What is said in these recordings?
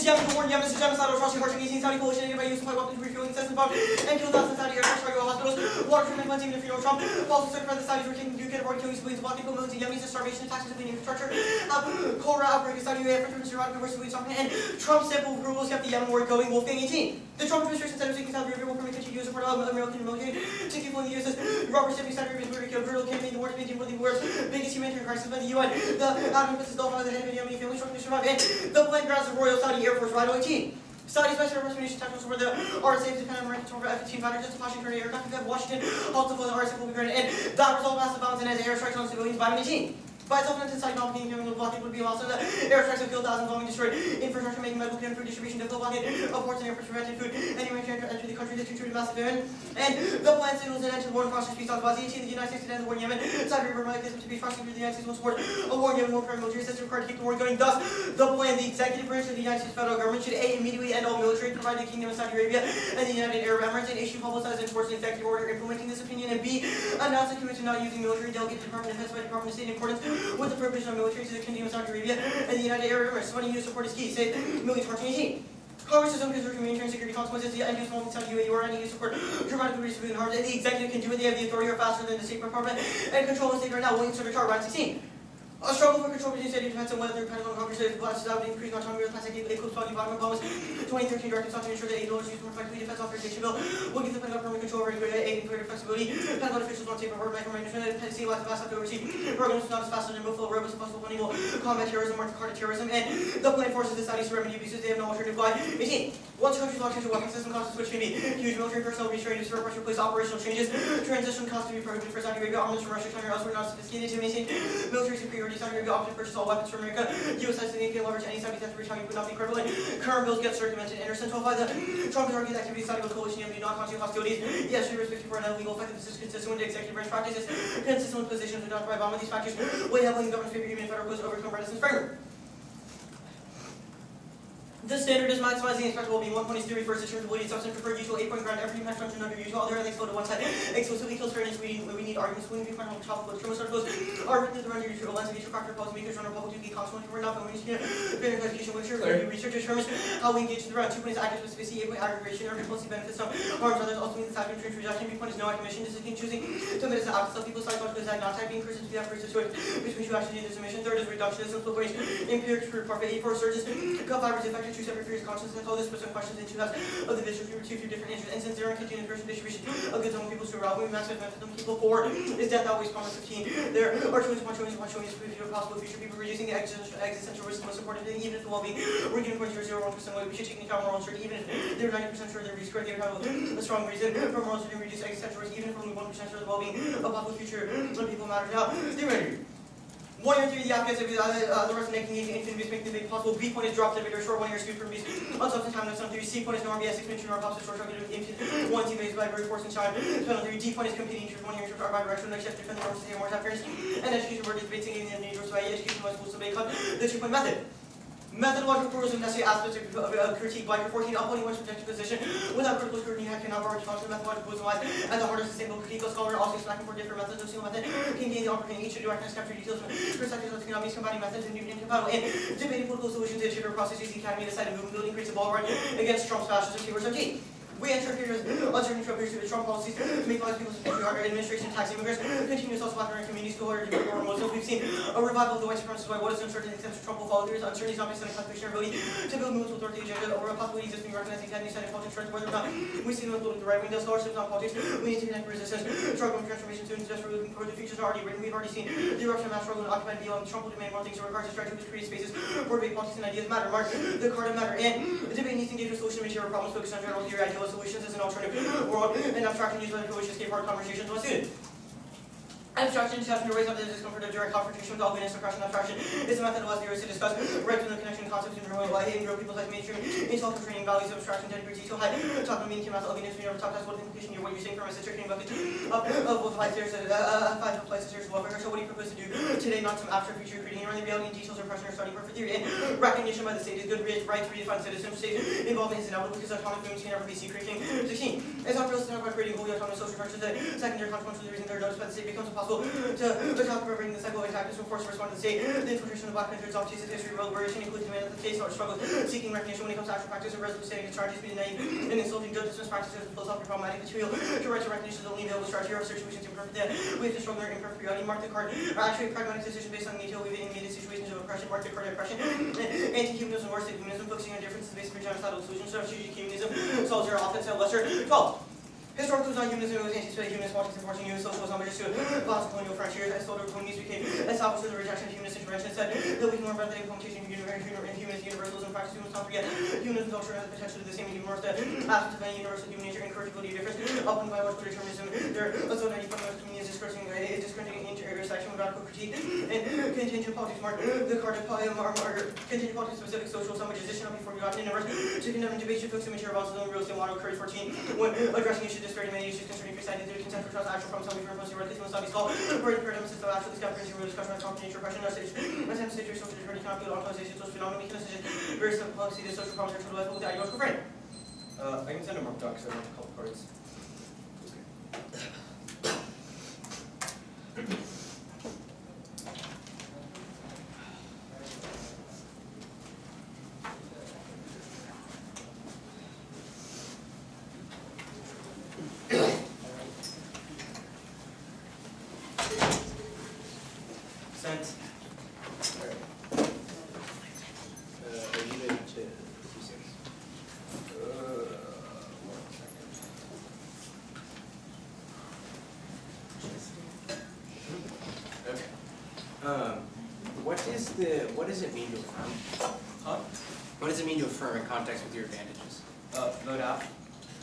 Yemen to warn Yemen is a genocidal atrocity harshing 18 Saudi coalition by use of weapons refueling incessant bomb and kill thousands of Saudi air cargo hospitals. Water treatment plants even if you know Trump. Falsely certified the Saudis were taking UK to killing civilians, blocking millions of Yemenis and starvation attacks to the infrastructure. Cholera outbreak in Saudi Arabia for Iraq versus civilians talking and Trump's simple rules kept the Yemen war going. Wolfgang 18. The Trump administration said it was taking Saudi Arabia will permit continued use of American military to keep the U.S. Robert Stephanie Saudi Arabia's murder kill brutal campaign the war to maintain one of the world's biggest humanitarian crisis by the UN. The Adam Princess Dolphin the head of the Yemeni family struggling to survive and the blank grounds of Royal Saudi Air Force Rhino 18. Saudi Special Restoration Tactics over the RSA's dependent American over F-15 fighters just Washington air Jan-Feb Washington halts the RSA will be granted and that result massive violence and as airstrikes on civilians by 18. By itself, an inside blockade the blockade would be also the airstrikes have killed thousands, bombing destroyed infrastructure, making medical care and food distribution difficult, blockade of ports and airports prevented food, and humanitarian entry the country that contributed massive famine. And the plan signals an end to the war and process peace talks about the United States to end the war in Yemen. Saudi Arabia like this to be prosecuted the United States will support a war in Yemen, more military assistance required to keep the war going. Thus, the plan, the executive branch of the United States federal government should A, immediately end all military, provide the Kingdom of Saudi Arabia and the United Arab Emirates, and issue publicized and enforce an executive order implementing this opinion, and B, announce a commitment to not using military delegate to the Department of Defense by the Department of State in accordance with the provision of military to the Kingdom of Saudi Arabia and the United Arab Emirates. Funding you support is key. Say millions marching 18. Congress has own concerns for humanitarian security consequences. The end use small Saudi UAE or any support dramatically reduce civilian harms. And the executive can do it. They have the authority or faster than the State Department and control the state right now. Willing to chart round 16. A struggle for control between state defense and whether depending on Congress classes out increasing autonomy with classic eclipse body bottom of Obama's 2013 directive sought to ensure that $8 used more effectively defense authorization bill will give the Pentagon permanent control over aid and greater flexibility. Pentagon officials want to take over micromanagement and see lots of fast to oversee programs not as fast as removal of robust and possible funding will combat terrorism, mark the card of terrorism, and the plan forces the Saudis to remedy abuses they have no alternative guide. 18. Once countries launch into a weapon system costs which can be huge military personnel restrained to pressure place operational changes, transition costs to be prohibited for Saudi Arabia, armaments from Russia, China, or elsewhere not sophisticated to maintain military superiority. Saudi Arabia opted to purchase all weapons from America. U.S. has significant leverage any Saudi death retaliation would not be credible. Current bills get circumvented and are central by the Trump target activities Saudi coalition and do not constitute hostilities. Yes, we respect for an illegal effect. This is consistent with the executive branch practices, consistent with positions adopted by Obama. These factors weigh heavily in the government's favor, even if federal goes overcome reticence framework. The standard is maximizing the expectable being 1 point is theory first, determinability, substance preferred, usual 8-point ground, every match function under usual, other ethics go to one side, exclusively kills fairness, we need arguments, we need to find out topic, but criminal articles are written to the run usual lens of each factor, policy makers, run public duty, consequently, we're not going to fair education, literature, research determines how we engage in the round, 2 points active specificity, 8-point aggregation, or policy benefits, some harms others, ultimately the type of reduction, 3 point is no commission, this is choosing to medicine out of people's psychological design, not typing, persons to the effort, between two actions, this emission, third is reductionism, split ways, empirics, parfait, 4 surges, cut fibers, effective, 2 separate fears, conscious, and all this person questions and 2 halves of the vision through 2 different interests. And since 0 and continuing the distribution of goods among people to around we maximize benefit them people. 4 is death always promise 15. There are choices upon possible future people reducing the existential risk most important thing, even if the well-being we're giving 0.001% way. We should take into account moral uncertainty, even if they're 90% sure they're risk correct, they would have a strong reason for moral uncertainty reduce existential risk, even if only 1% sure the well-being of possible future when people matter. Now, they're ready. 1 year 3, the Afghans have the rest of the infinite beast making the debate possible. B point is drop the debate or short 1 year speed from beast. Unsubstantial time, no some theory. C point is no RBS, 6 minutes, no pops, short target of the 1 team based by brute force and time. Penalty theory. D point is competing to 1 year to by direction, next step, defend the norms, more time fairness. And education word is debating in the neighbors by education was schools debate club. The 2 point method. Methodological pluralism necessary aspects of critique by 14 upholding one's subjective position without critical scrutiny cannot bar to function methodological wisdom lies at the heart of sustainable critique. A scholar also is lacking for different methods of single method can gain the opportunity to recognize capture details from perspectives of economics combining methods and incompatible and debating political solutions in shifter processes. The Academy decided movement building creates a ball run against Trump's fascism. Keywords 17. We enter periods uncertain Trump appears to the Trump policies to make lives people's harder. Administration, tax immigrants, continuous also black communities, co-order, or Muslims. We've seen a revival of the white supremacist by what is uncertain except Trump will follow. There is uncertainty is not based on a constitutional ability to build movements with authority agenda or a possibility existing recognizing academy side politics trends whether or not we see them building the right wing does scholarship not politics. We need to connect resistance, struggle and transformation students desperately looking forward. The future's already written. We've already seen the eruption of mass struggle and occupied beyond. Trump will demand more things in regards to strategy which creates spaces for debate, politics and ideas matter. Mark the card of matter and the debate needs to engage with solution material problems focused on general theory, ideal solutions as an alternative world and abstraction used by the coalition escape hard conversations with students. Abstraction is having to raise up the discomfort of direct confrontation with all goodness. Suppression abstraction is a method that allows the to discuss right to the connection concepts in real life and grow people's life mainstream intellectual training values of abstraction to degree so high. Talk about meaning came out to ugliness, we never talk about what the implication of what you're saying from a sister training bucket of both life there's 5 places there's welfare. So what do you propose to do today? Not some abstract future creating around the reality and details of oppression or studying perfect theory and recognition by the state is good right to redefine citizenship. State involvement is inevitable because autonomous movements can never be secret. 16. It's not realistic to talk about creating wholly autonomous social structures that secondary consequences of the reason they're noticed by the state becomes impossible to talk about bringing the cycle of tactics from force to respond to the state. The infiltration of the Black Panthers off Jesus history, revolution, including demand the face or struggles, seeking recognition when it comes to actual practice, or resolutely stating its charges, being naive, and insulting judges, practices, and philosophically problematic material. Your right to recognition is only available to charge your situations imperfect debt. We have to struggle in imperfect reality. Mark the card. Actually, a pragmatic decision based on detail we've immediate situations of oppression. Mark the card oppression. Anti-humanism, worse than humanism, focusing on differences based on genocidal solutions. Strategic humanism, solves your offense at lesser. 12. Historical is not humanism, it was anti-Semitic humanist politics and forcing new social was homage to classical colonial frontiers. As total colonies became established with the rejection of humanist intervention, said that we can learn about the implementation of humanist universalism practice. We must not forget humanism also has the potential to do the same in human that absence of any universal human nature, incorrigibility of difference, upon biological determinism. There are also 90 fundamental communities discrediting intersection with radical critique and contingent politics. Mark the card of contingent politics specific social some which is not before forgotten in numbers to condemn debate should focus on material about the real estate model. Courage 14 when addressing issues disparity many issues concerning free side into consent for trust actual from some reference to must not be called for the paradigm system of actual discovery and discussion on comprehension repression or stage attempts to situation social disparity cannot be localization social phenomena mechanism various policy the social problems are trivialized with the ideological frame. I can send a mark doc because I want a couple cards. What does it mean to affirm? Huh? What does it mean to affirm in context with your advantages? Vote out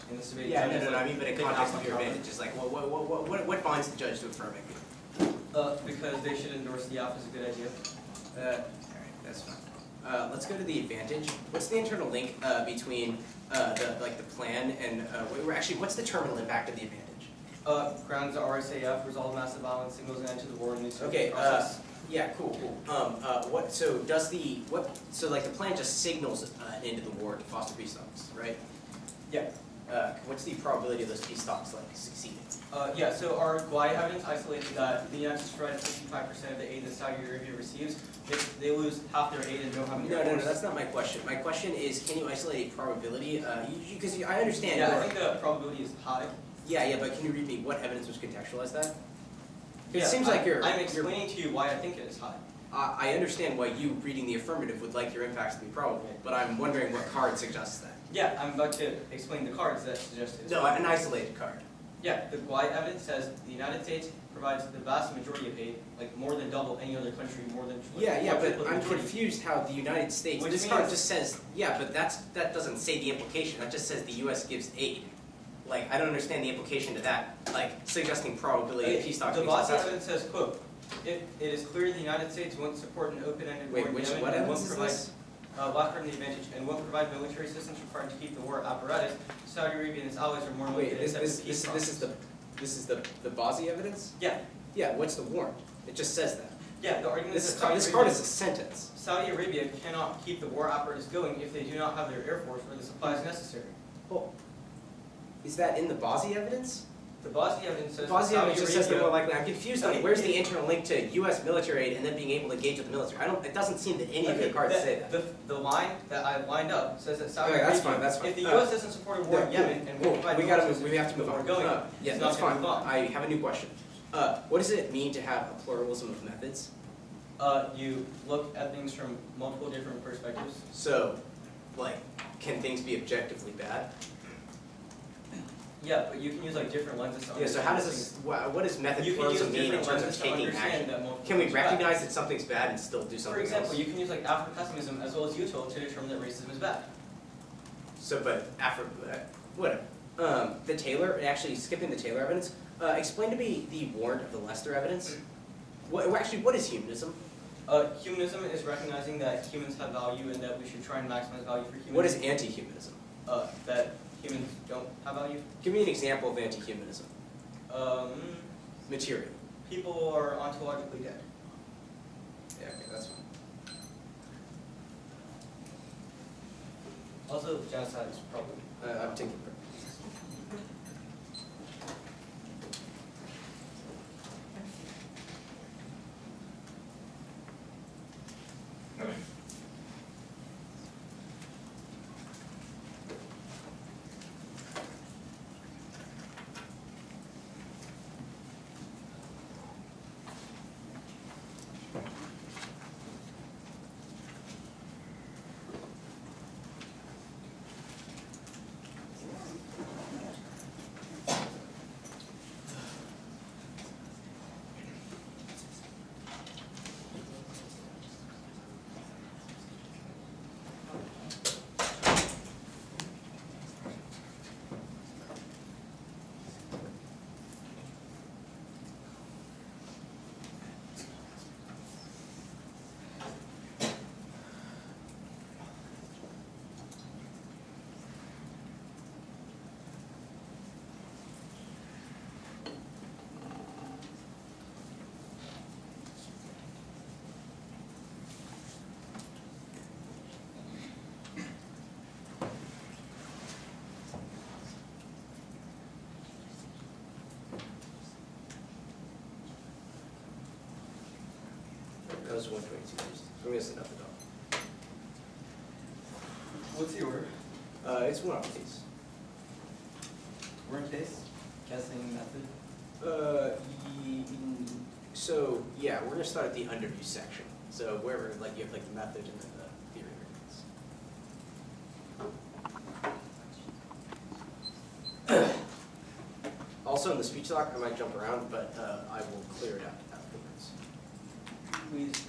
in this debate. Yeah, no, I mean, but in context with your advantages, like, what binds the judge to affirming? Because they should endorse the off as a good idea. Alright, that's fine. Let's go to the advantage. What's the internal link between the plan and actually, what's the terminal impact of the advantage? Grounds the RSAF, resolve massive violence, signals an end to the war in the process. Yeah, cool. So the plan just signals an end to the war to foster peace talks, right? Yeah. What's the probability of those peace talks succeeding? Yeah. So our Guai evidence isolates that the United States provides 65% of the aid that Saudi Arabia receives. If they lose half their aid and don't have any. No, that's not my question. My question is, can you isolate a probability? Because I understand. Yeah, I think the probability is high. Yeah, but can you read me what evidence would contextualize that? Yeah, it seems like I'm explaining to you why I think it is high. I understand why you reading the affirmative would like your impacts to be probable, but I'm wondering what card suggests that. Yeah, I'm about to explain the cards that suggest it. No, an isolated card. Yeah, the Guai evidence says the United States provides the vast majority of aid, like more than double any other country, more than. Yeah, but I'm confused how the United States. This card just says, yeah, but that doesn't say the implication. That just says the U.S. gives aid. Like, I don't understand the implication to that, like, suggesting probability of peace talks. The Bowie evidence says, quote, it is clear the United States won't support an open-ended war in Yemen and won't provide, last part of the advantage, and won't provide military assistance required to keep the war apparatus. Saudi Arabia and its allies are more likely to accept peace process. This is the Bowie evidence? Yeah. Yeah, what's the warrant? It just says that. Yeah, the argument is that this card is a sentence. Saudi Arabia cannot keep the war apparatus going if they do not have their air force or the supplies necessary. Well, is that in the Bowie evidence? The Bowie evidence says Bowie evidence just says they're more likely. I'm confused on where's the internal link to U.S. military aid and then being able to engage with the military. It doesn't seem that any of the cards say that. The line that I lined up says that Saudi Arabia. That's fine. If the U.S. doesn't support a war in Yemen and won't provide we have to move on. Yeah, that's fine. I have a new question. What does it mean to have a pluralism of methods? You look at things from multiple different perspectives. So, like, can things be objectively bad? Yeah, but you can use like different lenses to understand. Yeah, so how does this, what does method pluralism mean in terms of taking action? Can we recognize that something's bad and still do something else? For example, you can use like Afro-pessimism as well as util to determine that racism is bad. So, but whatever. The Taylor, actually skipping the Taylor evidence, explain to me the warrant of the Lester evidence. Actually, what is humanism? Humanism is recognizing that humans have value and that we should try and maximize value for humans. What is anti-humanism? That humans don't have value. Give me an example of anti-humanism. Material. People are ontologically dead. Yeah, okay, that's fine. Also, genocide is probably. I'm taking it. That was 122. We're missing up the dog. What's the order? It's one off case. We're in case? Guessing method? So yeah, we're gonna start at the underview section. So wherever like you have like the method and then the theory arguments. Also in the speech doc, I might jump around, but I will clear it out afterwards. Please.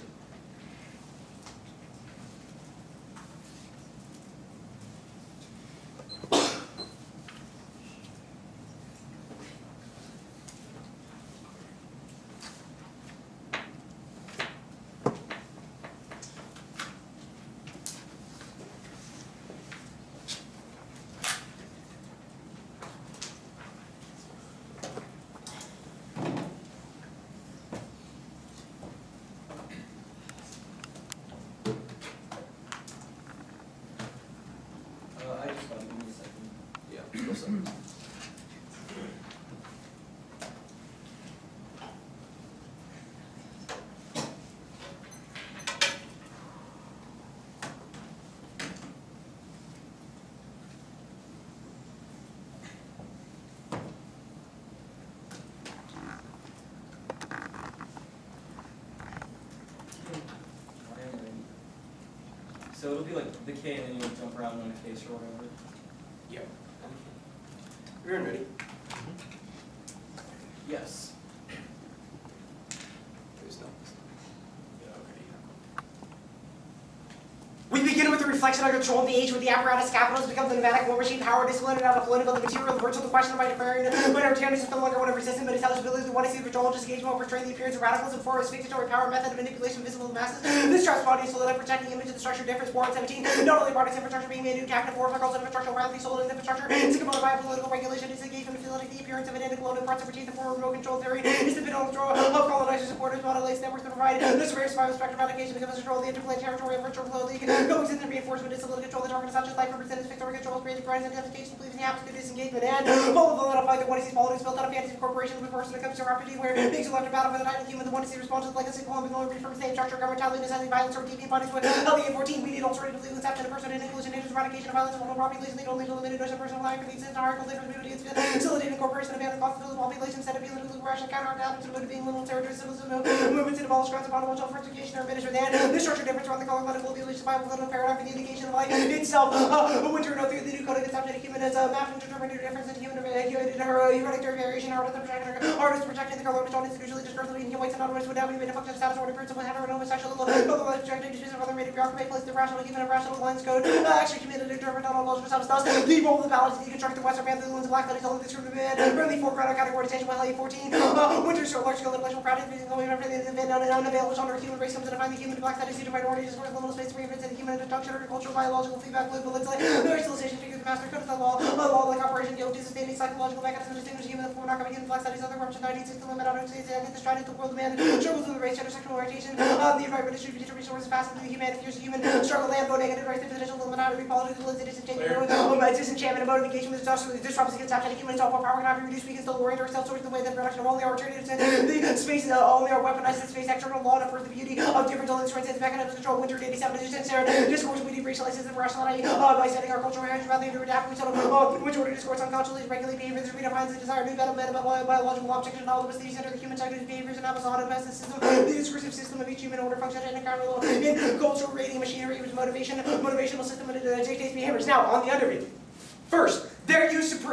I just want to give me a second. Yeah. What's up? So it'll be like the K and then you'll jump around on a case or whatever. Yep. Everyone ready? Yes. There's no. Yeah, okay. We begin with the reflection on control of the age, where the apparatus capitals becomes the pneumatic war machine, power discipline, and out of political, the material, the virtual, the question by declaring when our tyranny is no longer one of resistance, but intelligibility, the one to see the control, disengagement, while portraying the appearance of radicals and form of spectatory power, method of manipulation visible to the masses. This trust body is so that protecting the image of the structure difference, war in 17, not only bodies infrastructure being made new cabinet war, calls infrastructure, widely sold in infrastructure, is component by political regulation, disengagement, feeling the appearance of an anti-colonial parts of the form of remote control theory, is the bid on withdrawal of colonizers, supporters, model-based networks that provide this rare survival spectrum allocation because of control of the interplay territorial virtual flow league, going in the reinforcement is to control the target such as life representatives, victory control, creative crimes, identification, belief in the absolute disengagement, and all of the identify the one is politics built out of fantasy corporation with a person that comes to rapidity where things are left about for the title human, the one is the response to the legacy Columbus law from the same structure, governmentality, necessity, violence, or deviant bodies with LEA 14, we need alternative legal concept and a person in inclusion, eradication of violence, vulnerable population, lead only to limited notion of personal life, for the existence of hierarchical difference, facilitating incorporation of the possibility of population, instead of appealing to legal rational counteract out to the motive being little territory, civilian movements to abolish grounds of vulnerable self-education or administer then the structure difference around the color political abolition survival political paradigm for the indication of life itself. Winter note through the new code of conception of human as a map to determine the difference in human hereditary variation, artist protecting the color of its own institutionally dispersed between whites and non-whites would now be made a function of status order principle heterosexual otherwise projected decision of other made bureaucracy place the rational human and rational lines code actually committed to determine on logical substance thus the role of the balance to deconstruct the western man the lens of black that is only discriminated really foreground category distinction by LA 14 winter so large scale intellectual practice using the way everything is unavailable genre human race comes to define the human black that is due to minority discourse little space to reinvent the human introduction cultural biological feedback political intellect civilization figure the master code of the law like operation guilt is sustaining psychological mechanism to distinguish human from not coming in black studies other corruption 1960 limit out of the stride into the world of man struggles with the race gender sexual orientation the environment distributed resources fast through the humanity fears of human struggle land vote negative rights potential limit out of politics disenchantment and motivation with disrupts against abject human self power cannot be reduced we can still orient ourselves towards the way that production of all the alternatives the space all they are weaponized in space external law to the beauty of different instruments and mechanisms control winter 87 discourse we racializes and rationality by setting our cultural heritage rather than adapt we settle which order discourse unconsciously regulate behaviors redefines the desired new biological object and all of us these enter the human psychic behaviors and Amazon and best system the discursive system of each human order function in a parallel in cultural rating machinery which motivational system dictates behaviors. Now on the underview. First, their use of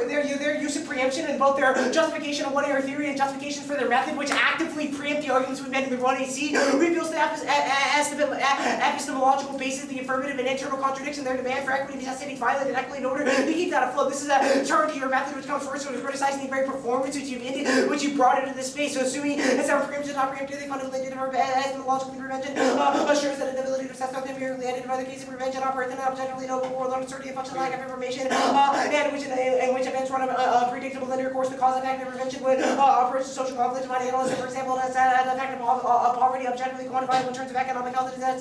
preemption and both their justification of one-error theory and justifications for their method, which actively preempt the arguments we made in the 1AC, reveals the epistemological basis, the affirmative and internal contradiction, their demand for equity necessitating violent and equity in order to keep that afloat. This is a turn to your method, which comes first, so it's criticizing the very performance which you brought into this space. So assuming that some preemption not preemptive, they fundamentally did epistemological prevention assures that an ability to assess something merely identify the case of prevention operates in an objectively noble world, uncertainty of function lack of information, and which events run a predictable linear course, the cause effect of prevention would approach social conflict. Might analyze, for example, as an effect of poverty objectively quantifiable in terms of economic health, not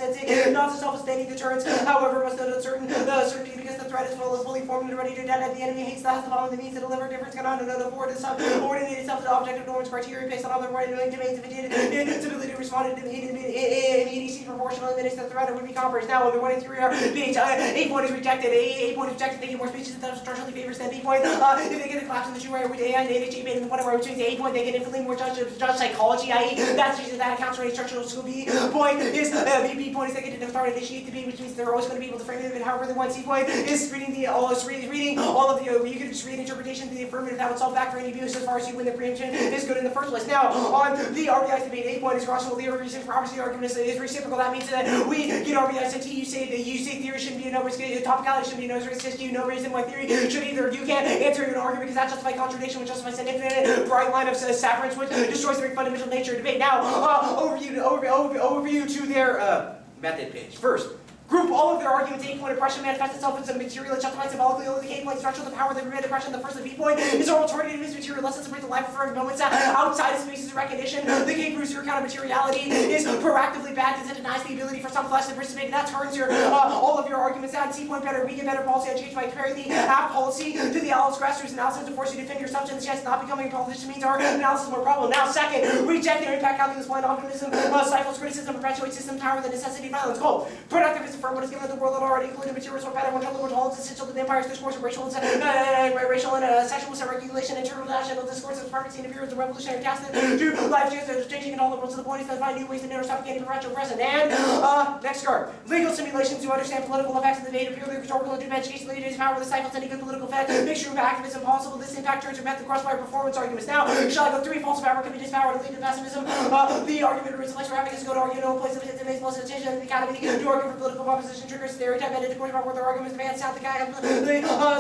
self-sustaining deterrence. However, must note certainty because the threat threat is fully formed and ready to detonate. The enemy hates that, the following the means to deliver difference cannot afford to subordinate itself to the objective norms criteria based on other right domains if it did its ability to respond in immediacy proportional limits to the threat would be compromised. Now under 1 and 3 are A point is rejected. A point is rejected, they get more speeches that structurally favors than B point. If they get a collapse in the two right, and AHA made in the point where between the A point, they get infinitely more judge psychology, i.e. that accounts for a structural school. B point is B point is they get to start initiate the B, which means they're always going to be able to frame it however they want. C point is reading all of the you can just read interpretation to the affirmative that would solve back for any abuse as far as you win the preemption is good in the first place. Now on the RBI's debate, A point is crossable. The property argument is reciprocal. That means that we get RBI's and T. You say theory shouldn't be a no risk, topicality shouldn't be a no risk. You no reason why theory should either. You can't answer an argument because that justifies contradiction, which justifies an infinite bright line of safference, which destroys the very fundamental nature of debate. Now overview to their method page. First, group all of their arguments. A point oppression manifests itself as a material that justifies symbolically only the K point structure, the power that prevent oppression. The first of B point is our alternative is material lessons separate the life affirming moments outside of spaces of recognition. The K proves your counter materiality is proactively bad because it denies the ability for some flesh to participate. That turns your all of your arguments down. C point better, we get better policy education by comparing the app policy to the Alice grassroots analysis to force you to defend your assumption. The chance of not becoming a politician means our analysis is more problem. Now second, reject their impact calculus, blind optimism, stifles criticism, perpetuates system power, the necessity of violence. Goal. Productivist affirm what is given to the world already including materials or pattern which other world essential to the empire's discourse of racial and sexual self-regulation, international discourse of permanency interference, the revolutionary task to life changing in all the world to the point is to find new ways to never suffocating perpetual present. And next card. Legal simulations to understand political effects of the debate, purely rhetorical to education leaders power with stifles any good political effect, make sure activism possible. This impact turns your method crossfire performance arguments. Now, shall I go 3 false power can be dispowered and lead to pessimism? The argument of intellectual advocacy go to argue no place of its most attention in the academy to argue for political proposition triggers stereotype and according to their arguments advance out the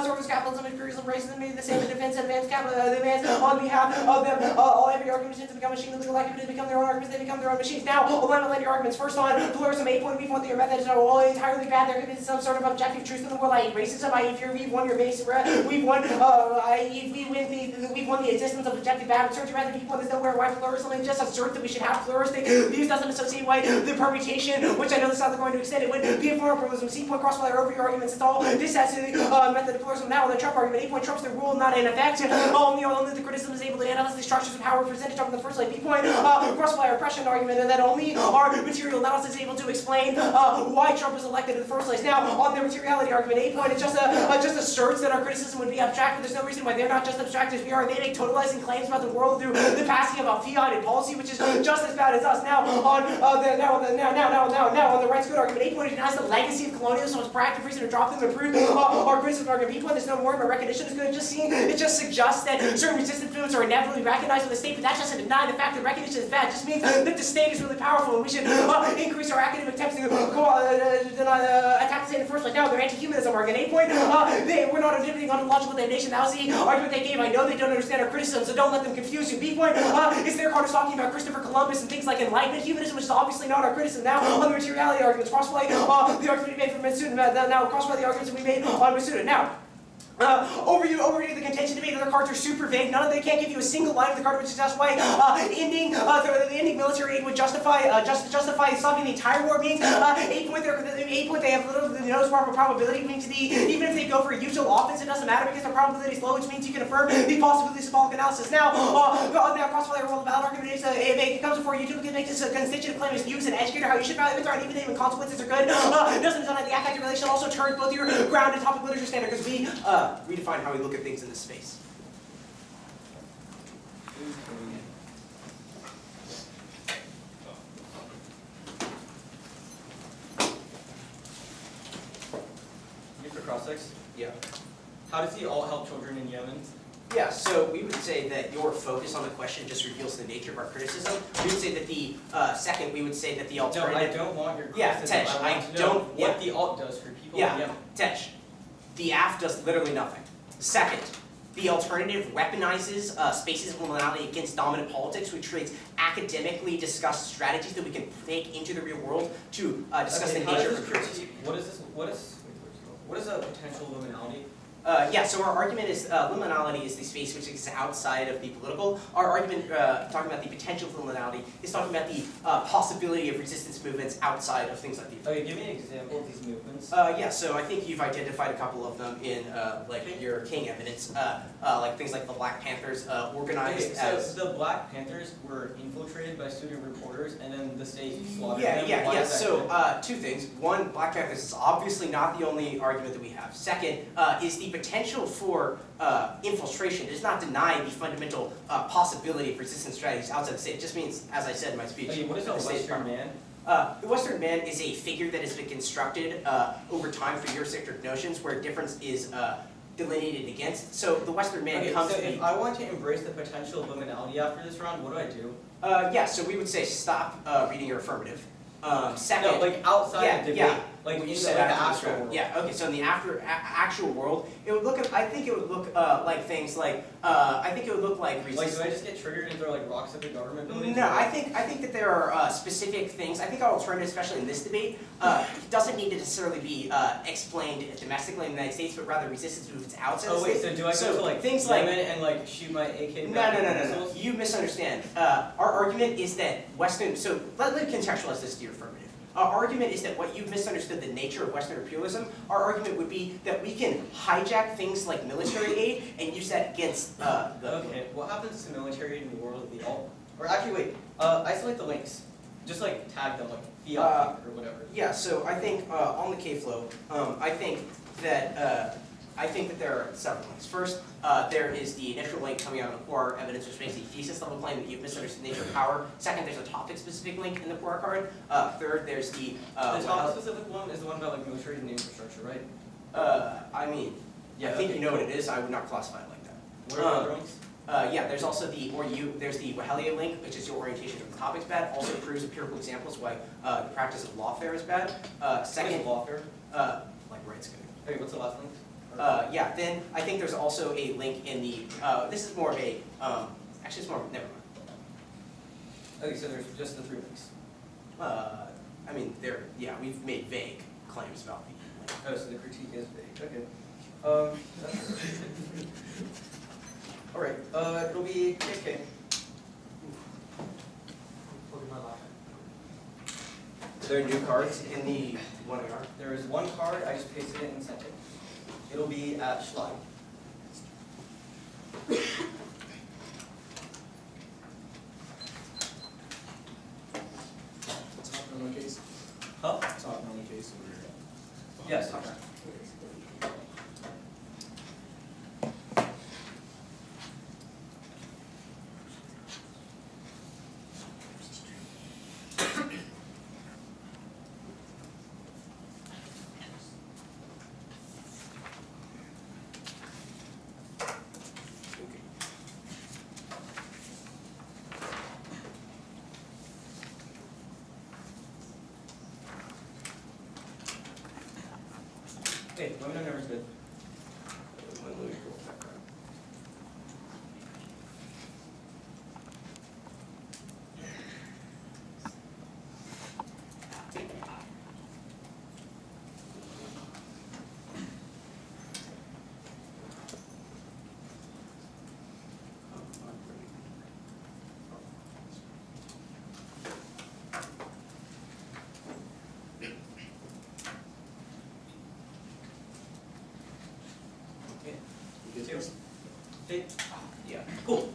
sources capitalism imperialism racism made the same in defense and advance on behalf of them all every argument tends to become a machine. The legal activities become their own arguments, they become their own machines. Now eliminate your arguments. First on pluralism, A point, B point, your methods are all entirely bad. There is some sort of objective truth in the world, i.e. racism, i.e. if we've won your base, we've won we've won the existence of objective bad. Search rather B point is nowhere why pluralism and just assert that we should have pluralistic views doesn't associate why the permutation, which I know this is how they're going to extend it, would be a form of pluralism. C point crossfire over your arguments. It's all this has to method of pluralism. Now the Trump argument, A point trumps the rule, not in effect. Only the criticism is able to analyze the structures of power presented from the first like B point crossfire oppression argument, and that only our material analysis is able to explain why Trump was elected in the first place. Now on the materiality argument, A point it just asserts that our criticism would be abstract, but there's no reason why they're not just abstract as we are. They make totalizing claims about the world through the passing of a fiat and policy, which is just as bad as us. Now on the rights good argument, A point denies the legacy of colonialism was proactive reason to drop them and prove our criticism argument. B point there's no more, but recognition is good. It just suggests that certain resistant foods are inevitably recognized by the state, but that doesn't deny the fact that recognition is bad. It just means that the state is really powerful, and we should increase our academic attempts to attack the state in the first place. Now they're anti-humanism argument. A point we're not admitting ontological damnation. That was the argument they gave. I know they don't understand our criticism, so don't let them confuse you. B point is their card is talking about Christopher Columbus and things like Enlightenment humanism, which is obviously not our criticism. Now on the materiality arguments, crossplay the argument we made for Matsuda. Now crossplay the arguments we made on Matsuda. Now. Overview the contention debate. The cards are super vague. None of them can't give you a single line of the card which suggests why ending military aid would justify stopping the entire war. Means 8 point. They have little to no proper probability. Means even if they go for a usual offense, it doesn't matter because the probability is low, which means you can affirm the possibility of symbolic analysis. Now cross-player role of valid argument is if it comes before you typically make this a constitutive claim as you as an educator how you should value it or even even consequences are good. Doesn't deny the affective relation also turns both your ground and topic literature standard because we redefine how we look at things in this space. For cross-sex? Yeah. How does he all help children in Yemen? Yeah, so we would say that your focus on the question just reveals the nature of our criticism. We would say that the second, we would say that the alternative... No, I don't want your criticism. Yeah, Tej, I want to know what the alt does for people in Yemen. Tej, the AF does literally nothing. Second, the alternative weaponizes spaces of morality against dominant politics, which creates academically discussed strategies that we can take into the real world to discuss the nature of criticism. What is a potential liminality? Yeah, so our argument is liminality is the space which is outside of the political. Our argument talking about the potential for liminality is talking about the possibility of resistance movements outside of things like the... Okay, give me an example of these movements. Yeah, so I think you've identified a couple of them in like your King evidence, like things like the Black Panthers organized as... So the Black Panthers were infiltrated by student reporters and then the state slaughtered Yeah, them. yeah. So two things. One, Black Panthers is obviously not the only argument that we have. Second, is the potential for infiltration does not deny the fundamental possibility of resistance strategies outside the state. It just means, as I said in my speech, Okay, what is a Western man? The Western man is a figure that has been constructed over time for Eurocentric notions where difference is delineated against. So the Western man comes so to be... if I want to embrace the potential of liminality after this round, what do I do? Yeah, so we would say stop reading your affirmative. Second, no, like outside of debate, yeah, like what in you the, said like the after actual world. Yeah, okay, so in the actual world, it would look, I think it would look like things like, I think it would look like resistance. Like, do I just get triggered and throw like rocks at the government buildings? No, I think that there are specific things. I think our alternative, especially in this debate, doesn't need to necessarily be explained domestically in the United States, but rather resistance movements outside the Oh wait, state. so do I go to like things Yemen and like shoot my AK? No. You misunderstand. Our argument is that Western. So let me contextualize this to your affirmative. Our argument is that what you've misunderstood the nature of Western imperialism. Our argument would be that we can hijack things like military aid and use that against the. Okay, what happens to military in the world of the alt? Or actually, wait. Isolate the links. Just like tag them like fiat or whatever. Yeah. So I think on the K-flow, I think that there are several links. First, there is the initial link coming out of the core evidence, which makes the thesis level claim that you've misunderstood the nature of power. Second, there's a topic-specific link in the core card. Third, there's the... the topic-specific one is the one about like military and infrastructure, right? I mean, Yeah, I think you know what it is. I would not classify it like that. What are the other ones? Yeah, there's also there's the Wahelia link, which is your orientation of the topic's bad. Also proves empirical examples why the practice of lawfare is bad. Second, what is lawfare? Like rights code. Okay, what's the last link? Yeah, then I think there's also a link in the, this is more of a, actually it's more, never mind. Okay, so there's just the 3 links. I mean, yeah, we've made vague claims about the link. Oh, so the critique is big. Okay. All right. It'll be KK. Are there new cards in the 1AR? There is one card. I just pasted it and sent it. It'll be at Schlag. Top on the case? Huh? Top on the case or? Yes. Okay. Hey, women are never good. Yeah. Cool.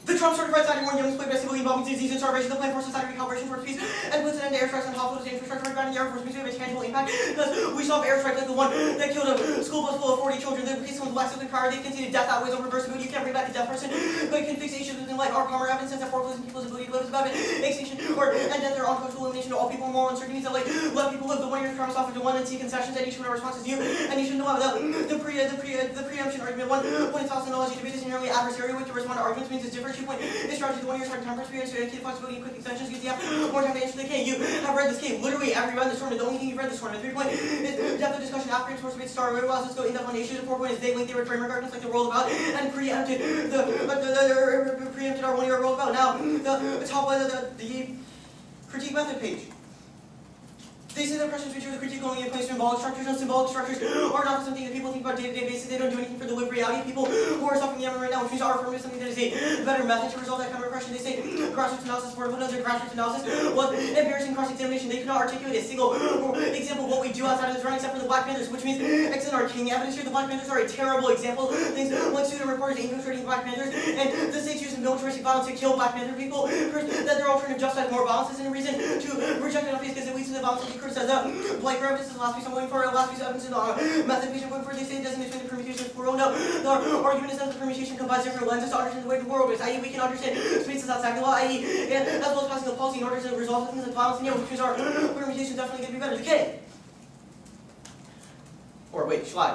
The Trump certified side warned young played by civilian bombing disease and starvation. The plan for society recalibration towards peace and puts an end to airstrikes on hospitals and infrastructure ground in the Air Force. We have a tangible impact because we saw airstrike like the one that killed a school bus full of 40 children. The case comes black civilian power. They've conceded death outweighs over reversibility. You can't bring back a deaf person, but you can fix issues within life. Our calmer evidence sense that foreclosing people's ability to live is about extinction or and death or unquestionable elimination to all people. Moral uncertainties that like let people live. The 1 year promise offered to one and see concessions and each one our responses to you and you should know about the preemption argument. 1 point thousand knowledge debate is inherently adversarial with to respond to arguments means it's different. 2 point is strategy. The 1 year time experience to key flexibility and quick extensions gives the app more time to answer the K. You have read this K literally every round this tournament. The only thing you've read this tournament. 3 point is depth of discussion after source debate star where let's go in depth on issues. And 4 point is they link their framework arguments like the world about and preempted preempted our 1 year world about. Now the top of the critique method page. They say that questions which are the critique only in place symbolic structures, and symbolic structures are not something that people think about day-to-day basis. They don't do anything for the lived reality of people who are suffering the right now, which means are affirmative something that is a better method to resolve that kind of repression. They say grassroots analysis, for another grassroots analysis was embarrassing cross-examination. They could not articulate a single example of what we do outside of this round except for the Black Panthers, which means excellent arcane evidence here. The Black Panthers are a terrible example. Things like student reporters infiltrating Black Panthers and the state's use of militaristic violence to kill Black Panther people. First, that their alternative justifies more violence isn't a reason to reject it on face because it leads to the violence that criticized. Blake evidence is the last piece I'm going for. Last piece of evidence is the method piece I'm going for. They say it doesn't explain the permutations of the world. No, the argument is that the permutation combines different lenses to understand the way the world is, i.e. we can understand spaces outside the law, i.e. as well as passing a policy in order to resolve things like violence and which means our permutation definitely going to be better. Okay. Or wait, Schley.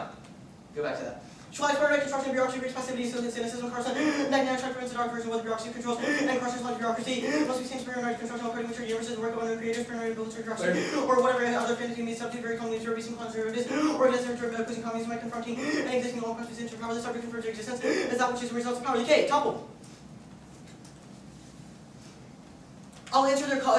Go back to that. Schley's paradigm construction of bureaucracy, great passivity, cynicism, Carson, 99 prevents the dark version of what the bureaucracy controls, and Carson's like bureaucracy must be seen paranoid construction of mature universes, the work of unknown creators, paranoid military bureaucracy, or whatever other fantasy may subdue very commonly observed recent conservatives, or against their opposing communism by confronting and existing all countries into power. The subject conferred to existence is that which is the result of power. Okay, topple. I'll answer their call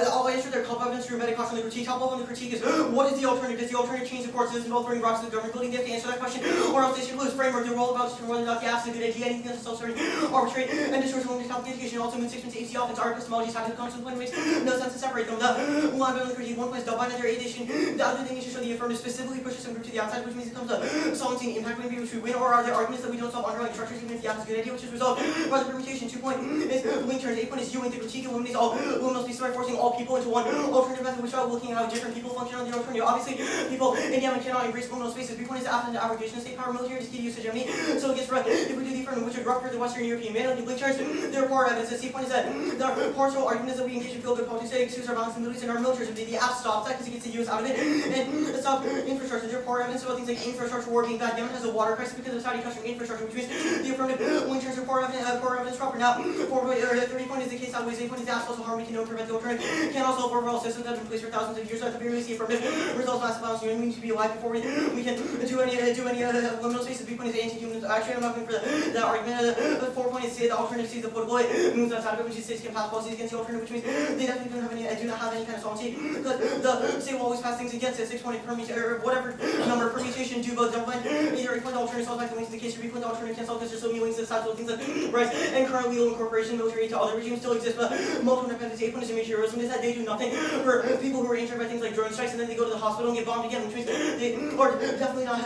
evidence through metacaution. The critique. Top level on the critique is what is the alternative? Does the alternative change the court system while throwing rocks at the government building? They have to answer that question, or else they should lose framework. Their role about whether or not the apps is a good idea. Anything that's self-serving, arbitrary, and distorts limited topic education. Also, moon 6 AC offense, art, epistemology, scientific concept point makes no sense to separate them. The line on the critique, one place, by another edition. The other thing is to show the affirmative specifically pushes some group to the outside, which means it comes to solving impact maybe which we win, or are there arguments that we don't solve underlying structures even if the app is a good idea, which is resolved by the permutation. 2 point is link turns. 8 point is viewing the critique eliminates all must be by forcing all people into one alternative method, which are looking at how different people function on the alternative. Obviously, people in Yemen cannot embrace liminal spaces. 3 point is after the abrogation of state power, military is key to use hegemony. So it gets right. If we do the affirmative, which would rupture the Western European man, the link turns. There are poor evidence. The C point is that the partial argument is that we engage in feel-good politics, that excuse our violence in the Middle East and our military. The app stops that because it gets the US out of it, and it stops infrastructure. There are poor evidence about things like infrastructure war being bad. Yemen has a water crisis because of Saudi custom infrastructure, which means the affirmative link turns are poor evidence proper. Now, 30 point is the case outweighs 8 point is the absolute harm we can know prevent the alternative. Can also help overall systems that have been in place for thousands of years. So at the very least, the affirmative results massive violence. We need to be alive before we can do any liminal spaces. 3 point is anti-human. Actually, I'm not going for that argument. 4 point is the alternative sees the political. It moves outside of it, which is states can pass policies against the alternative, which means they definitely do not have any kind of solvency because the state will always pass things against it. 6 point permutation or whatever number of permutation do both double either equal the alternative solves back the links to the case or equal the alternative cancel because there's so many links to the side, so things like rights and current legal incorporation, military to other regimes still exist, but multiple independence. 8 point is immaterial. Is that they do nothing for people who are injured by things like drone strikes and then they go to the hospital and get bombed again, which means they are definitely not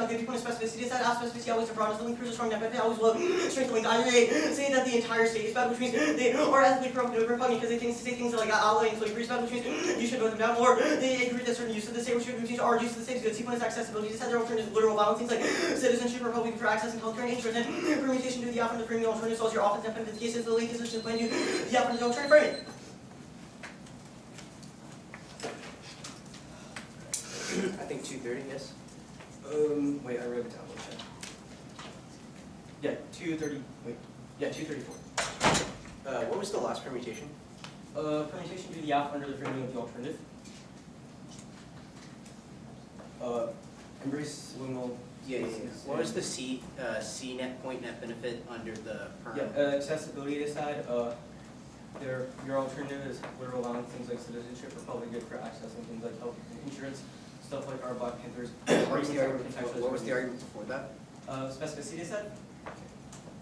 good. 2 point of specificity is that specificity always the broadest. The link proves a strong net, but they always will strength the link. Either they say that the entire state is bad, which means they are ethically repugnant because they say things like outlawing slavery is bad, which means you should vote them down, or they agree that certain use of the state, which means our use of the state is good. 2 point is accessibility. Just had their alternative literal violence, things like citizenship, republic for access and healthcare and interest, and permutation to the often the framing alternative solves your offense dependent. The cases the link is just plan you the often the alternative framing. I think 2:30, yes. Wait, I wrote it down. One check. Yeah, 2:30. Wait. Yeah, 2:34. What was the last permutation? Permutation to the app under the framing of the alternative. Embrace liminal. Yeah. What was the C net point net benefit under the perm? Yeah, accessibility aside, your alternative is literal violence, things like citizenship or public good for accessing things like health and insurance, stuff like our Black Panthers. What was the argument before that? Specificity aside.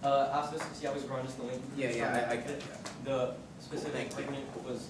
Specificity always runs the link. Yeah, I get it. The specific argument was.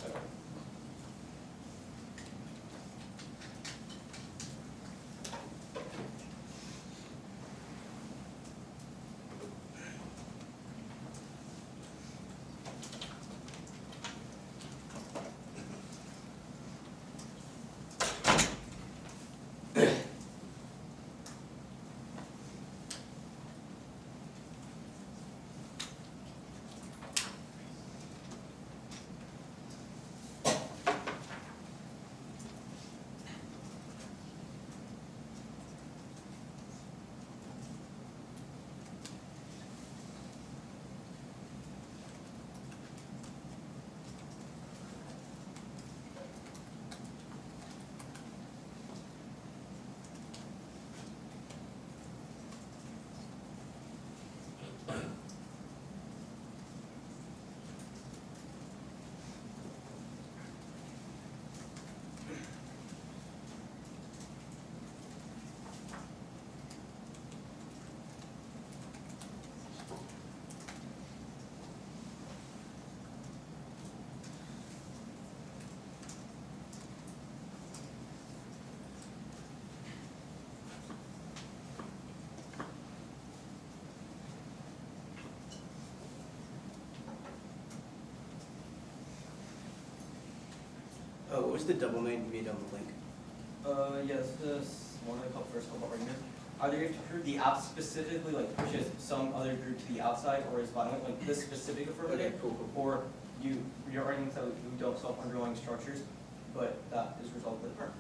What was the double main you made on the link? Yeah, this is one of the first couple arguments. Either you have to prove the app specifically like pushes some other group to the outside or is violent, like this specific affirmative, Okay, cool. or your arguments that you don't solve underlying structures, but that is resolved with a perm.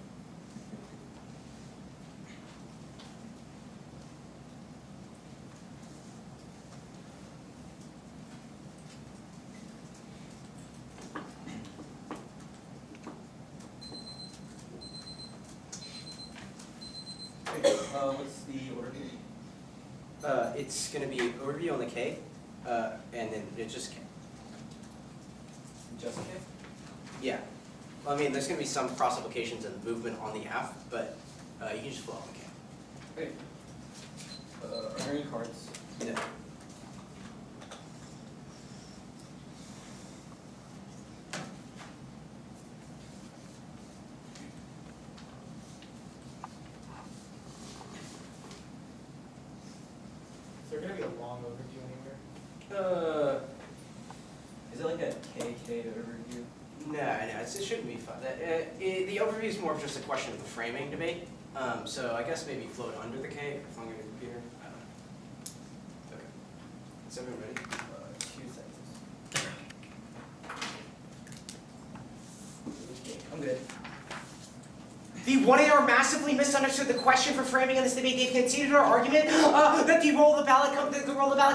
What's the order? It's going to be overview on the K, and then it's just K. Just K? Yeah. Well, I mean, there's going to be some cross applications and movement on the app, but you can just flow on the K. Okay. Are there any cards? Yeah. Is there gonna be a long overview anywhere? Is it like a KK overview? No, it shouldn't be fun. The overview is more of just a question of the framing debate. So I guess maybe float under the K if I'm going to computer. I don't know. Okay. Is everyone ready? 2 seconds. I'm good. The 1AR massively misunderstood the question for framing in this debate. They've conceded our argument that the role of the ballot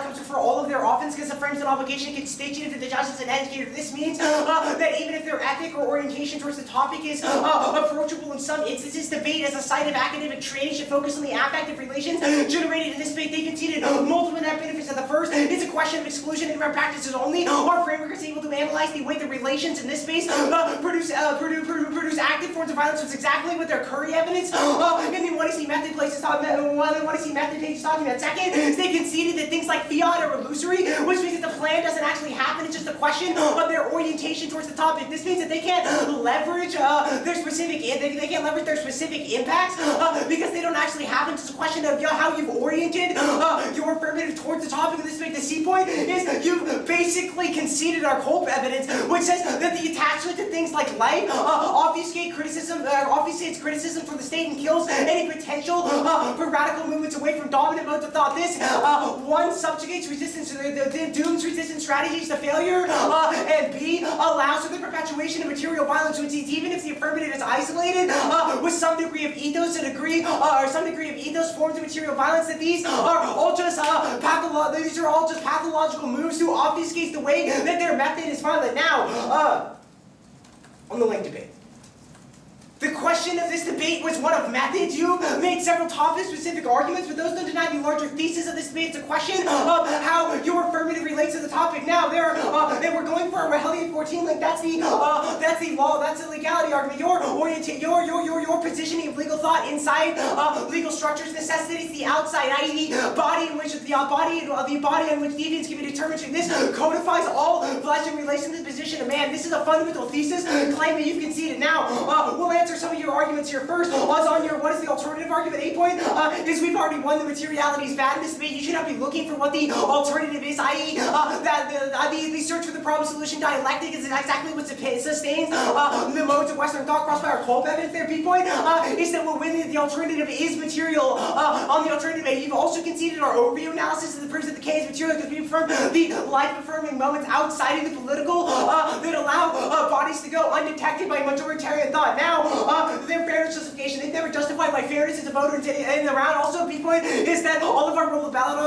comes before all of their offense because it frames an obligation constitutive to the justice and educator. This means that even if their ethic or orientation towards the topic is approachable in some instances, debate as a site of academic training should focus on the affective relations generated in this debate. They conceded multiple net benefits. At the first, it's a question of exclusion and practices only. Our framework is able to analyze the way the relations in this space produce active forms of violence. It's exactly with their Curry evidence, and the 1AC method places talking about. Second, they conceded that things like fiat are illusory, which means that the plan doesn't actually happen. It's just a question of their orientation towards the topic. This means that they can't leverage their specific impacts because they don't actually happen. It's just a question of how you've oriented your affirmative towards the topic. This makes the C point is you've basically conceded our Culp evidence, which says that the attachment to things like life obfuscates criticism from the state and kills any potential for radical movements away from dominant modes of thought. This one subjugates resistance, dooms resistance strategies to failure, and B allows for the perpetuation of material violence, which is even if the affirmative is isolated with some degree of ethos formed to material violence. That these are all just pathological moves to obfuscate the way that their method is violent. Now, on the link debate. The question of this debate was one of methods. You made several topic-specific arguments, but those don't deny the larger thesis of this debate. It's a question of how your affirmative relates to the topic. Now, and we're going for a Hellion 14 link. That's the law. That's the legality argument. Your positioning of legal thought inside legal structures necessitates the outside, i.e., the body in which deviance can be determined. This codifies all flesh in relation to the position of man. This is a fundamental thesis claim that you've conceded. Now, we'll answer some of your arguments here first. On your what is the alternative argument? A point is we've already won the materiality is bad in this debate. You should not be looking for what the alternative is, i.e., the search for the problem solution dialectic is exactly what sustains the modes of Western thought crossed by our Culp evidence. Their B point is that we're winning the alternative is material. On the alternative A, you've also conceded our overview analysis of the proofs that the K is material because we affirm the life-affirming moments outside of the political that allow bodies to go undetected by majoritarian thought. Now, their fairness justification, they've never justified my fairness as a voter in the round. Also, B point is that all of our role of ballot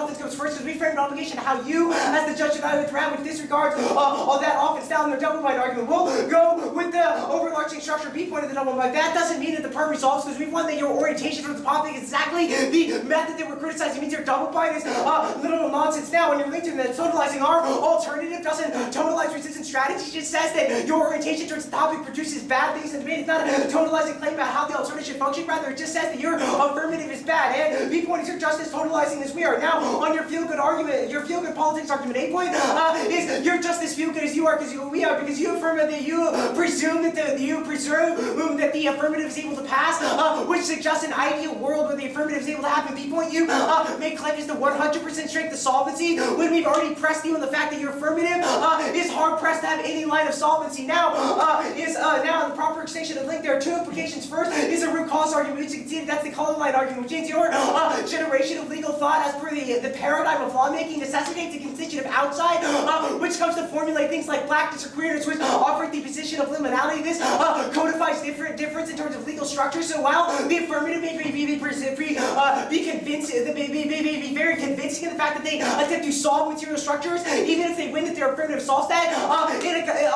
offense comes first because we framed an obligation to how you, as the judge, evaluate the round, which disregards all that offense. Now, in their double bind argument, we'll go with the overarching structure B point of the double bind. That doesn't mean that the perm resolves because we've won that your orientation towards the topic is exactly the method that we're criticizing. It means your double bind is literal nonsense. Now, when you're linked to that totalizing our alternative doesn't totalize resistance strategy. It just says that your orientation towards the topic produces bad things in debate. It's not a totalizing claim about how the alternative should function. Rather, it just says that your affirmative is bad. And B point is your justice totalizing this. We are now on your feel-good argument, your feel-good politics argument. A point is your justice feel-good as you are because we are, because you affirm that you presume that the affirmative is able to pass, which suggests an ideal world where the affirmative is able to happen. B point, you make claims to 100% strength of solvency when we've already pressed you on the fact that your affirmative is hard-pressed to have any line of solvency. Now, now in the proper extension of link, there are two implications. First is a root cause argument, which you can see that's the color line argument, which means your generation of legal thought as per the paradigm of lawmaking necessitates a constitutive outside, which comes to formulate things like blackness or queerness, which operate the position of liminality. This codifies difference in terms of legal structure. So while the affirmative may be very convincing in the fact that they attempt to solve material structures, even if they win that their affirmative solves that,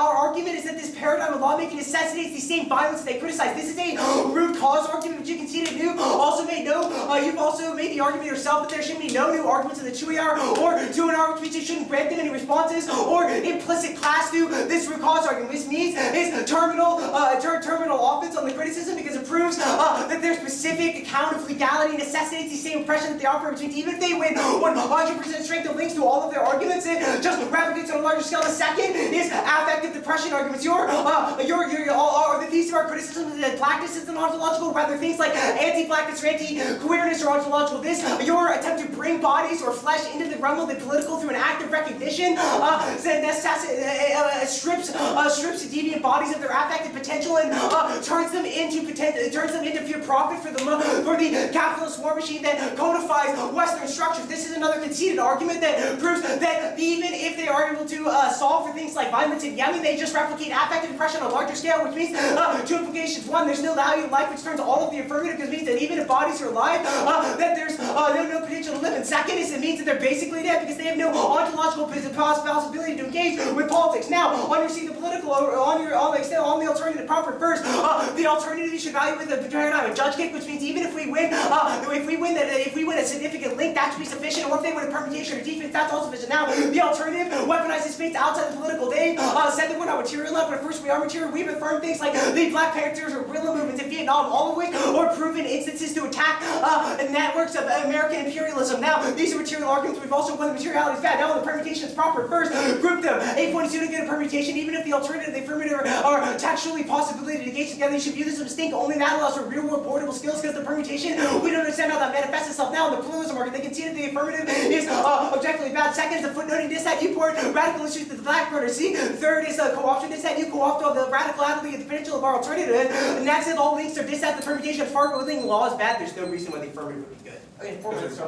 our argument is that this paradigm of lawmaking necessitates the same violence that they criticize. This is a root cause argument, which you can see that you've also made the argument yourself that there should be no new arguments in the 2AR or 2NR, which means you shouldn't grant them any responses or implicit class to this root cause argument. This means is terminal offense on the criticism because it proves that their specific account of legality necessitates the same impression that they offer, which means even if they win 100% strength of links to all of their arguments, it just replicates on a larger scale. The second is affective depression arguments. The thesis of our criticism is that blackness isn't ontological, rather things like anti-blackness or anti-queerness are ontological. Your attempt to bring bodies or flesh into the realm of the political through an act of recognition strips deviant bodies of their affective potential and turns them into pure profit for the capitalist war machine that codifies Western structures. This is another conceited argument that proves that even if they are able to solve for things like violence and yelling, they just replicate affective depression on a larger scale, which means two implications. One, there's no value of life, which turns all of the affirmative, because it means that even if bodies are alive, that there's no potential to live. And second is it means that they're basically dead because they have no ontological possibility to engage with politics. Now, on your seat, the political, on the alternative proper first, the alternative you should value with the paradigm of judge kick, which means even if we win a significant link, that should be sufficient. Or if they win a permutation or defense, that's also sufficient. Now, the alternative weaponizes faith outside the political. They said that we're not material enough, but at first we are material. We've affirmed things like the Black Panthers or guerrilla movements in Vietnam, all of which are proven instances to attack networks of American imperialism. Now, these are material arguments. We've also won the materiality is bad. Now, the permutation is proper. First, group them. 8.2 to get a permutation, even if the alternative and the affirmative are textually possibility to engage together, you should view this as distinct. Only that allows for real-world portable skills because the permutation, we don't understand how that manifests itself. Now, in the pluralism argument, they can see that the affirmative is objectively bad. Second is the footnoting this that you port radical issues to the Blackburner. See, third is the co-option this that you co-opt all the radicality and the potential of our alternative. Next is all links are this that the permutation of Fargo link law is bad. There's no reason why the affirmative would be good. Okay, 4 minutes.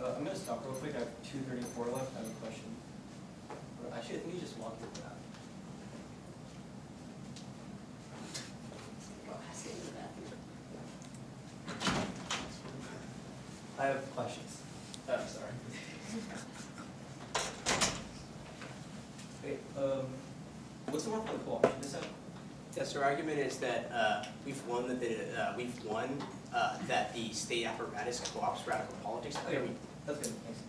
I'm going to stop real quick. I have 2:34 left. I have a question. Or actually, I think you just walked through that. I have questions. Oh, sorry. Wait, what's the word for the co-option? Yes, our argument is that we've won that the state apparatus co-ops radical politics. Okay, that's good. Thanks.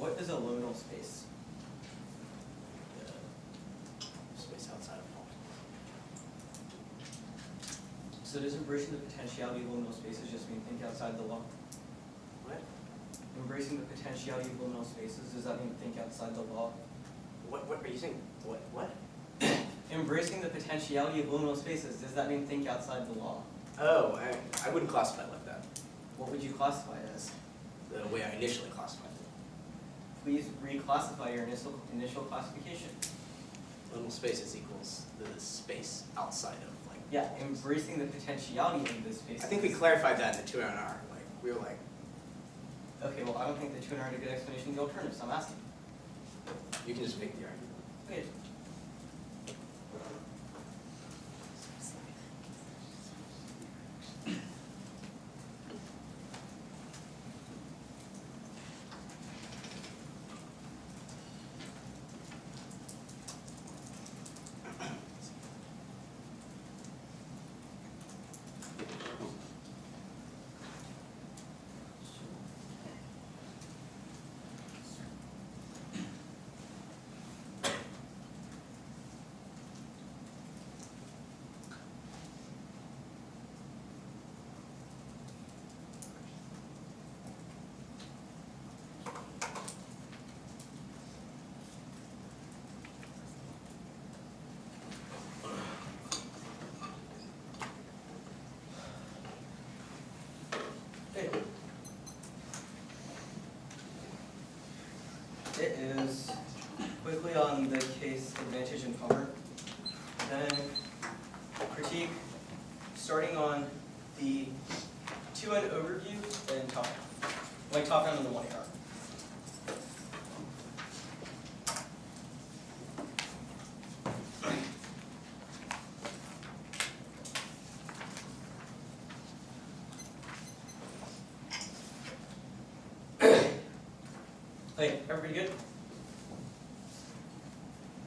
What is a liminal space? Space outside of law. So does embracing the potentiality of liminal spaces just mean think outside the law? What? Embracing the potentiality of liminal spaces, does that mean think outside the law? What are you saying? What? Embracing the potentiality of liminal spaces, does that mean think outside the law? Oh, I wouldn't classify it like that. What would you classify it as? The way I initially classified it. Please reclassify your initial classification. Liminal spaces equals the space outside of, like... Yeah, embracing the potentiality of this space. I think we clarified that in the 2 hour. Like, we were like... Okay, well, I don't think the 2 hour is a good explanation of the alternatives, I'm asking. You can just make the argument. Okay. It is quickly on the case advantage and Palmer. Then critique, starting on the 2N overview and top down on the 1 AR. Hey, everybody good?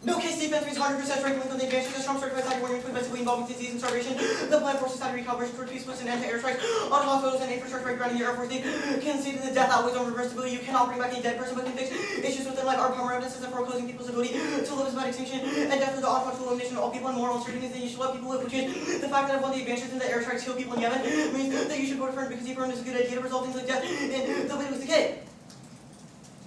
No case defense means 100% Strake Lincoln, the advantage of strong certified cyber warning defensively involving disease and starvation. The plan forces out recalibration towards peace and anti-air strikes on hospitals and infrastructure grounding the Air Force. They concede that the death outweighs on reversibility. You cannot bring back a dead person, but can fix issues within life. Our power evidence is for opposing people's ability to live is about extinction and death is the automatic elimination of all people, and moral uncertainty is that you should let people live, which is the fact that one of the advantages in the air strikes kill people in Yemen means that you should vote for it because the affirmative is a good idea to resolve things like death in the way it was decay.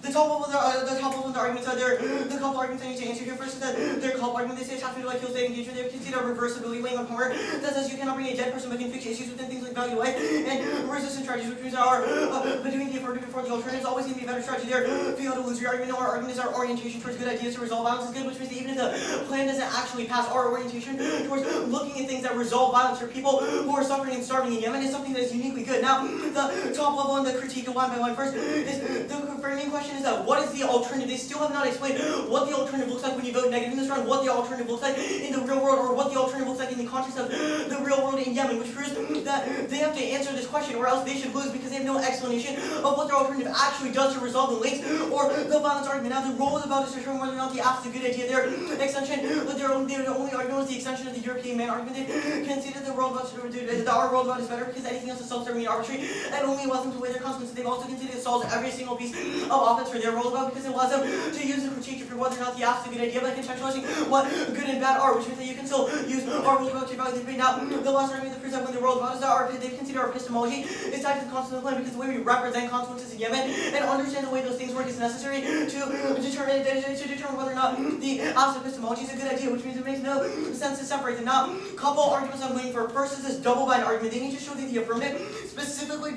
The top level of the arguments are there. The couple arguments I need to answer here first is that their couple argument they say it's happening to like kill state engagement. They consider reversibility weighing on power that says you cannot bring a dead person but can fix issues within things like value life and resistance strategies, which means are but doing the affirmative before the alternative is always going to be a better strategy there. If you go to lose your argument, our argument is our orientation towards good ideas to resolve violence is good, which means that even if the plan doesn't actually pass, our orientation towards looking at things that resolve violence for people who are suffering and starving in Yemen is something that is uniquely good. Now, the top level and the critique of 1 by 1 first is the framing question is that what is the alternative? They still have not explained what the alternative looks like when you vote negative in this round, what the alternative looks like in the real world, or what the alternative looks like in the context of the real world in Yemen, which proves that they have to answer this question or else they should lose because they have no explanation of what their alternative actually does to resolve the links or the violence argument. Now, the role of the vote is to determine whether or not the app is a good idea. Their extension, their only argument was the extension of the European man argument. They conceded the world vote that our world vote is better because anything else is self-serving and arbitrary and only allows them to weigh their consequences. They've also conceded it solves every single piece of offense for their world vote because it allows them to use the critique to prove whether or not the app is a good idea by contextualizing what good and bad are, which means that you can still use our world vote to evaluate the debate. Now, the last argument that proves that when the world vote is that they've considered our epistemology is tied to the consequence of the plan because the way we represent consequences in Yemen and understand the way those things work is necessary to determine whether or not the app's epistemology is a good idea, which means it makes no sense to separate them. Now, couple arguments I'm waiting for. First is this double-bind argument. They need to show that the affirmative specifically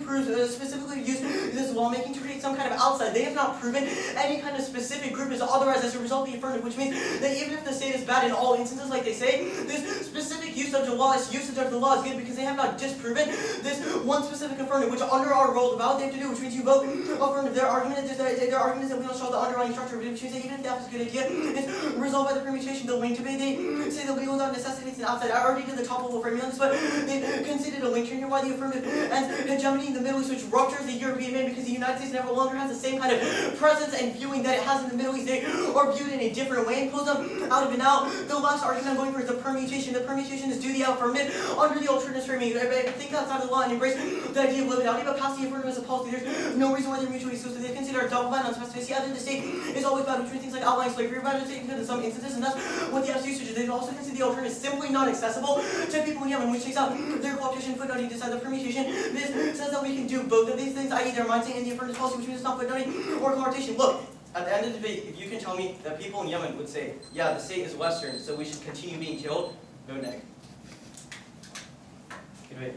use this lawmaking to create some kind of outside. They have not proven any kind of specific group is authorized as a result of the affirmative, which means that even if the state is bad in all instances, like they say, this specific use of the law, this usage of the law is good because they have not disproven this one specific affirmative, which under our role of vote they have to do, which means you vote affirmative. Their argument is that we don't show the underlying structure, which means that even if the app is a good idea, it's resolved by the permutation. The link debate, they say that we without necessitates an outside. I already did the top level framing on this, but they conceded a link here why the affirmative and hegemony in the Middle East, which ruptures the European man because the United States never longer has the same kind of presence and viewing that it has in the Middle East. They are viewed in a different way and pulls them out of it. Now, the last argument I'm going for is the permutation. The permutation is do the affirmative under the alternative framing. Think outside of the law and embrace the idea of liminality, but pass the affirmative as a policy. There's no reason why they're mutually exclusive. They consider a double bind on pacifist. Either the state is always bad between things like outlawing slavery, or bad the state in some instances, and that's what the FCC should do. They also consider the alternative simply not accessible to people in Yemen, which takes out their cooptation, footnoting, decide the permutation. This says that we can do both of these things, i.e. their mindset and the affirmative policy, which means it's not footnoting or cooptation. Look, at the end of the debate, if you can tell me that people in Yemen would say, yeah, the state is Western, so we should continue being killed, vote neg. Good debate.